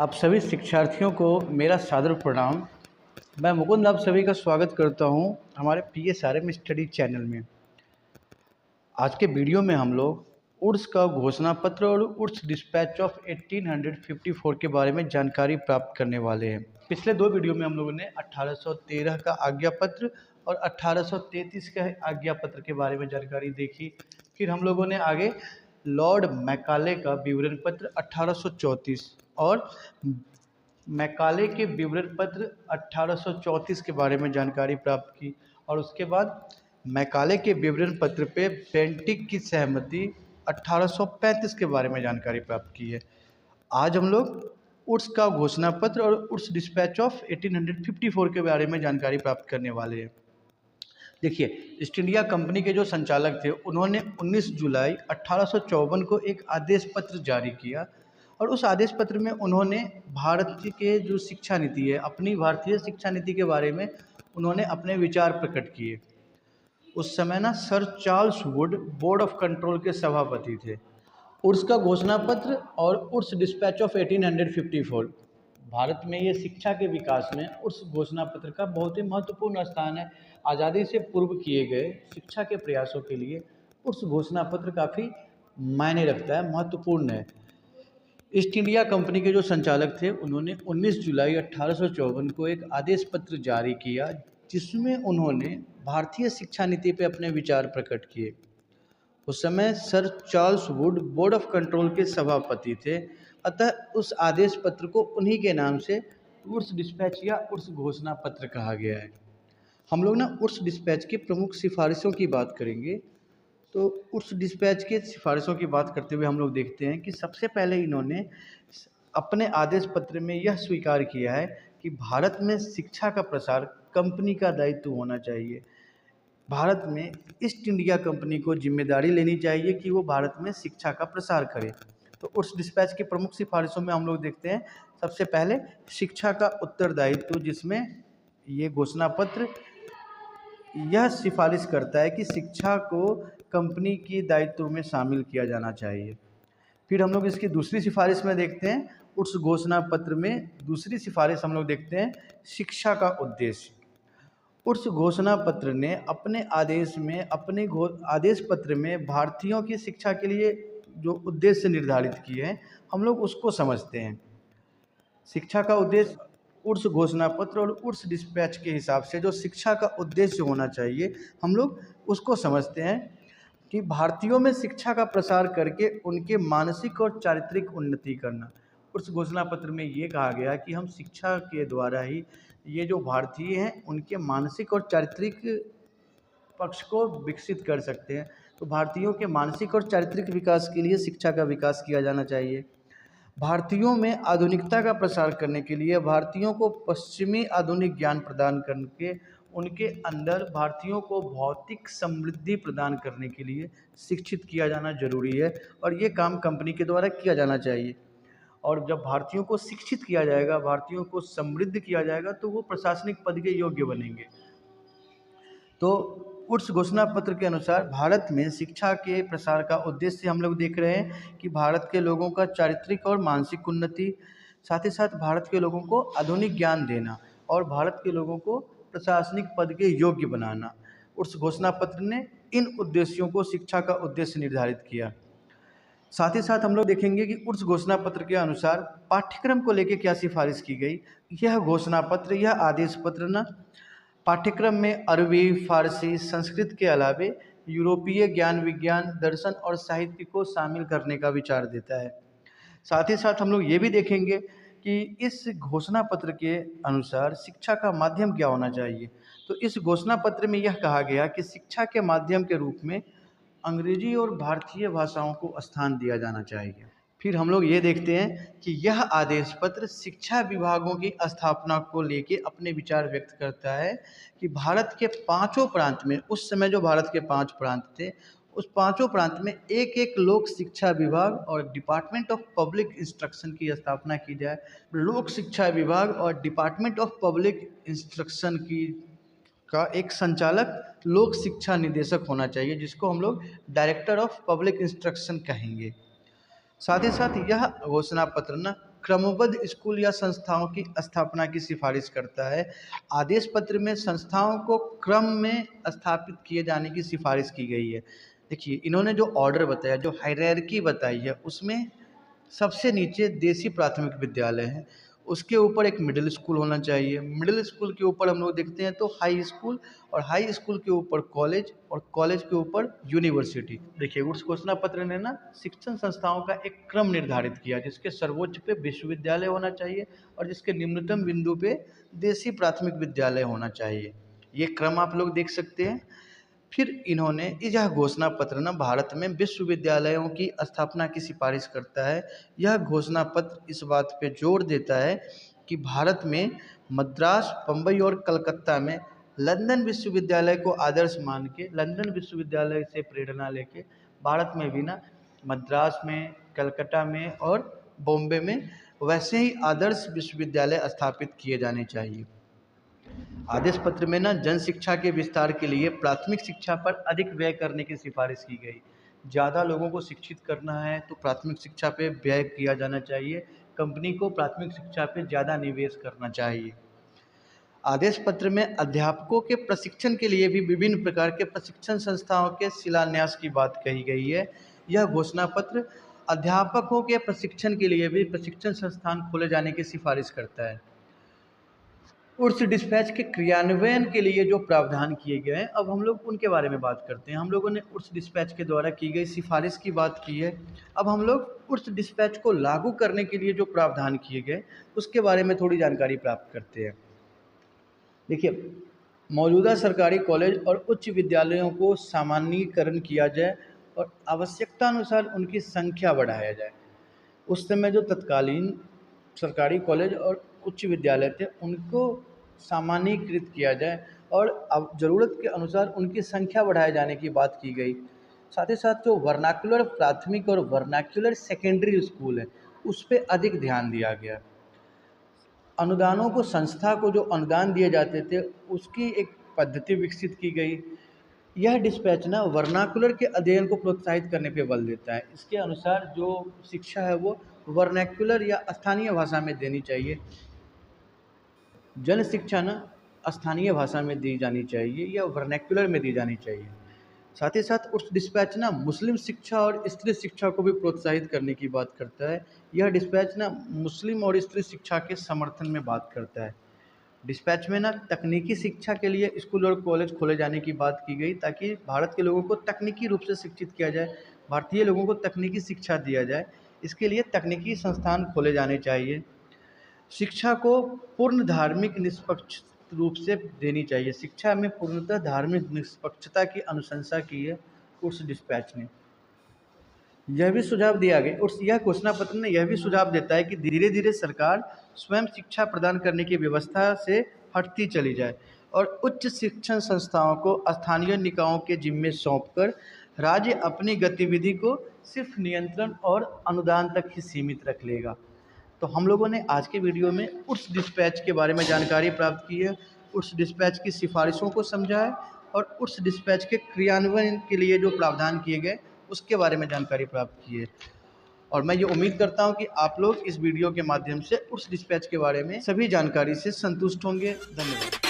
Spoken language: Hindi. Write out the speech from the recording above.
आप सभी शिक्षार्थियों को मेरा सादर प्रणाम। मैं मुकुंद आप सभी का स्वागत करता हूं हमारे PSRM स्टडी चैनल में। आज के वीडियो में हम लोग उर्स का घोषणा पत्र और उर्स डिस्पैच ऑफ 1854 के बारे में जानकारी प्राप्त करने वाले हैं। पिछले दो वीडियो में हम लोगों ने 1813 का आज्ञा पत्र और 1833 का आज्ञा पत्र के बारे में जानकारी देखी। फिर हम लोगों ने आगे लॉर्ड मैकाले का विवरण पत्र 1834 और मैकाले के विवरण पत्र 1834 के बारे में जानकारी प्राप्त की और उसके बाद मैकाले के विवरण पत्र पे बेंटिक की सहमति 1835 के बारे में जानकारी प्राप्त की है। आज हम लोग उर्स का घोषणा पत्र और उर्स डिस्पैच ऑफ 1854 के बारे में जानकारी प्राप्त करने वाले हैं। देखिए, ईस्ट इंडिया कंपनी के जो संचालक थे उन्होंने 19 जुलाई 1854 को एक आदेश पत्र जारी किया और उस आदेश पत्र में उन्होंने भारत के जो शिक्षा नीति है, अपनी भारतीय शिक्षा नीति के बारे में उन्होंने अपने विचार प्रकट किए। उस समय ना sir Charles Wood board of control के सभापति थे। उर्स का घोषणा पत्र और उर्स डिस्पैच ऑफ 1854 भारत में ये शिक्षा के विकास में उर्स घोषणा पत्र का बहुत ही महत्वपूर्ण स्थान है। आज़ादी से पूर्व किए गए शिक्षा के प्रयासों के लिए उर्स घोषणा पत्र काफ़ी मायने रखता है, महत्वपूर्ण है। ईस्ट इंडिया कंपनी के जो संचालक थे उन्होंने 19 जुलाई 1854 को एक आदेश पत्र जारी किया जिसमें उन्होंने भारतीय शिक्षा नीति पर अपने विचार प्रकट किए। उस समय sir Charles Wood board of control के सभापति थे, अतः उस आदेश पत्र को उन्हीं के नाम से उर्स डिस्पैच या उर्स घोषणा पत्र कहा गया है। हम लोग ना उर्स डिस्पैच की प्रमुख सिफारिशों की बात करेंगे। तो उर्स डिस्पैच के सिफारिशों की बात करते हुए हम लोग देखते हैं कि सबसे पहले इन्होंने अपने आदेश पत्र में यह स्वीकार किया है कि भारत में शिक्षा का प्रसार कंपनी का दायित्व होना चाहिए। भारत में ईस्ट इंडिया कंपनी को जिम्मेदारी लेनी चाहिए कि वो भारत में शिक्षा का प्रसार करे। तो उर्स डिस्पैच की प्रमुख सिफारिशों में हम लोग देखते हैं सबसे पहले शिक्षा का उत्तरदायित्व, जिसमें ये घोषणा पत्र यह सिफारिश करता है कि शिक्षा को कंपनी की दायित्व में शामिल किया जाना चाहिए। फिर हम लोग इसकी दूसरी सिफारिश में देखते हैं, उर्स घोषणा पत्र में दूसरी सिफारिश हम लोग देखते हैं शिक्षा का उद्देश्य। उर्स घोषणा पत्र ने अपने आदेश पत्र में भारतीयों की शिक्षा के लिए जो उद्देश्य निर्धारित किए हैं हम लोग उसको समझते हैं। शिक्षा का उद्देश्य उर्स घोषणा पत्र और उर्स डिस्पैच के हिसाब से जो शिक्षा का उद्देश्य होना चाहिए हम लोग उसको समझते हैं कि भारतीयों में शिक्षा का प्रसार करके उनके मानसिक और चारित्रिक उन्नति करना। उर्स घोषणा पत्र में ये कहा गया कि हम शिक्षा के द्वारा ही ये जो भारतीय हैं उनके मानसिक और चारित्रिक पक्ष को विकसित कर सकते हैं। तो भारतीयों के मानसिक और चारित्रिक विकास के लिए शिक्षा का विकास किया जाना चाहिए। भारतीयों में आधुनिकता का प्रसार करने के लिए भारतीयों को पश्चिमी आधुनिक ज्ञान प्रदान करके उनके अंदर भारतीयों को भौतिक समृद्धि प्रदान करने के लिए शिक्षित किया जाना जरूरी है और ये काम कंपनी के द्वारा किया जाना चाहिए। और जब भारतीयों को शिक्षित किया जाएगा, भारतीयों को समृद्ध किया जाएगा तो वो प्रशासनिक पद के योग्य बनेंगे। तो उर्स घोषणा पत्र के अनुसार भारत में शिक्षा के प्रसार का उद्देश्य हम लोग देख रहे हैं कि भारत के लोगों का चारित्रिक और मानसिक उन्नति, साथ ही साथ भारत के लोगों को आधुनिक ज्ञान देना और भारत के लोगों को प्रशासनिक पद के योग्य बनाना। उर्स घोषणा पत्र ने इन उद्देश्यों को शिक्षा का उद्देश्य निर्धारित किया। साथ ही साथ हम लोग देखेंगे कि उर्स घोषणा पत्र के अनुसार पाठ्यक्रम को लेकर क्या सिफारिश की गई। यह घोषणा पत्र, यह आदेश पत्र न पाठ्यक्रम में अरबी, फारसी, संस्कृत के अलावे यूरोपीय ज्ञान, विज्ञान, दर्शन और साहित्य को शामिल करने का विचार देता है। साथ ही साथ हम लोग ये भी देखेंगे कि इस घोषणा पत्र के अनुसार शिक्षा का माध्यम क्या होना चाहिए। तो इस घोषणा पत्र में यह कहा गया कि शिक्षा के माध्यम के रूप में अंग्रेजी और भारतीय भाषाओं को स्थान दिया जाना चाहिए। फिर हम लोग ये देखते हैं कि यह आदेश पत्र शिक्षा विभागों की स्थापना को लेके अपने विचार व्यक्त करता है कि भारत के पांचों प्रांत में, उस समय जो भारत के 5 प्रांत थे, उस पांचों प्रांत में एक एक लोक शिक्षा विभाग और डिपार्टमेंट ऑफ पब्लिक इंस्ट्रक्शन की स्थापना की जाए। लोक शिक्षा विभाग और डिपार्टमेंट ऑफ पब्लिक इंस्ट्रक्शन का एक संचालक लोक शिक्षा निदेशक होना चाहिए, जिसको हम लोग डायरेक्टर ऑफ पब्लिक इंस्ट्रक्शन कहेंगे। साथ ही साथ यह घोषणा पत्र न क्रमबद्ध स्कूल या संस्थाओं की स्थापना की सिफारिश करता है। आदेश पत्र में संस्थाओं को क्रम में स्थापित किए जाने की सिफारिश की गई है। देखिए, इन्होंने जो ऑर्डर बताया, जो हायरार्की बताई है, उसमें सबसे नीचे देसी प्राथमिक विद्यालय है, उसके ऊपर एक मिडिल स्कूल होना चाहिए, मिडिल स्कूल के ऊपर हम लोग देखते हैं तो हाई स्कूल, और हाई स्कूल के ऊपर कॉलेज, और कॉलेज के ऊपर यूनिवर्सिटी। देखिए, उस घोषणा पत्र ने ना शिक्षण संस्थाओं का एक क्रम निर्धारित किया, जिसके सर्वोच्च पे विश्वविद्यालय होना चाहिए और जिसके निम्नतम बिंदु पे देसी प्राथमिक विद्यालय होना चाहिए। ये क्रम आप लोग देख सकते हैं। फिर इन्होंने यह घोषणा पत्र ना भारत में विश्वविद्यालयों की स्थापना की सिफारिश करता है। यह घोषणा पत्र इस बात पे जोर देता है कि भारत में मद्रास, बम्बई और कलकत्ता में लंदन विश्वविद्यालय को आदर्श मान के, लंदन विश्वविद्यालय से प्रेरणा लेके भारत में भी ना मद्रास में, कलकत्ता में और बॉम्बे में वैसे ही आदर्श विश्वविद्यालय स्थापित किए जाने चाहिए। आदेश पत्र में ना जन शिक्षा के विस्तार के लिए प्राथमिक शिक्षा पर अधिक व्यय करने की सिफारिश की गई। ज़्यादा लोगों को शिक्षित करना है तो प्राथमिक शिक्षा पे व्यय किया जाना चाहिए। कंपनी को प्राथमिक शिक्षा पे ज़्यादा निवेश करना चाहिए। आदेश पत्र में अध्यापकों के प्रशिक्षण के लिए भी विभिन्न प्रकार के प्रशिक्षण संस्थाओं के शिलान्यास की बात कही गई है। यह घोषणा पत्र अध्यापकों के प्रशिक्षण के लिए भी प्रशिक्षण संस्थान खोले जाने की सिफारिश करता है। उर्स डिस्पैच के क्रियान्वयन के लिए जो प्रावधान किए गए हैं, अब हम लोग उनके बारे में बात करते हैं। हम लोगों ने उर्स डिस्पैच के द्वारा की गई सिफारिश की बात की है। अब हम लोग उर्स डिस्पैच को लागू करने के लिए जो प्रावधान किए गए, उसके बारे में थोड़ी जानकारी प्राप्त करते हैं। देखिए, मौजूदा सरकारी कॉलेज और उच्च विद्यालयों को सामान्यीकरण किया जाए और आवश्यकता अनुसार उनकी संख्या बढ़ाया जाए। उस समय जो तत्कालीन सरकारी कॉलेज और उच्च विद्यालय थे, उनको सामान्यीकृत किया जाए और अब ज़रूरत के अनुसार उनकी संख्या बढ़ाए जाने की बात की गई। साथ ही साथ जो वर्नाक्युलर प्राथमिक और वर्नाक्युलर सेकेंडरी स्कूल है, उस पे अधिक ध्यान दिया गया। अनुदानों को, संस्था को जो अनुदान दिए जाते थे, उसकी एक पद्धति विकसित की गई। यह डिस्पैच ना वर्नाकुलर के अध्ययन को प्रोत्साहित करने पे बल देता है। इसके अनुसार जो शिक्षा है वो वर्नाकुलर या स्थानीय भाषा में देनी चाहिए। जन शिक्षा ना स्थानीय भाषा में दी जानी चाहिए या वर्नाकुलर में दी जानी चाहिए। साथ ही साथ उस डिस्पैच ना मुस्लिम शिक्षा और स्त्री शिक्षा को भी प्रोत्साहित करने की बात करता है। यह डिस्पैच ना मुस्लिम और स्त्री शिक्षा के समर्थन में बात करता है। डिस्पैच में ना तकनीकी शिक्षा के लिए स्कूल और कॉलेज खोले जाने की बात की गई, ताकि भारत के लोगों को तकनीकी रूप से शिक्षित किया जाए, भारतीय लोगों को तकनीकी शिक्षा दिया जाए। इसके लिए तकनीकी संस्थान खोले जाने चाहिए। शिक्षा को पूर्ण धार्मिक निष्पक्ष रूप से देनी चाहिए। शिक्षा में पूर्णतः धार्मिक निष्पक्षता की अनुशंसा की है उस डिस्पैच ने। यह भी सुझाव दिया गया, और यह घोषणा पत्र ने यह भी सुझाव देता है कि धीरे धीरे सरकार स्वयं शिक्षा प्रदान करने की व्यवस्था से हटती चली जाए और उच्च शिक्षण संस्थाओं को स्थानीय निकायों के जिम्मे सौंपकर राज्य अपनी गतिविधि को सिर्फ नियंत्रण और अनुदान तक ही सीमित रख लेगा। तो हम लोगों ने आज के वीडियो में उर्स डिस्पैच के बारे में जानकारी प्राप्त की है, उर्स डिस्पैच की सिफारिशों को समझा है और उर्स डिस्पैच के क्रियान्वयन के लिए जो प्रावधान किए गए उसके बारे में जानकारी प्राप्त की है। और मैं ये उम्मीद करता हूँ कि आप लोग इस वीडियो के माध्यम से उर्स डिस्पैच के बारे में सभी जानकारी से संतुष्ट होंगे। धन्यवाद।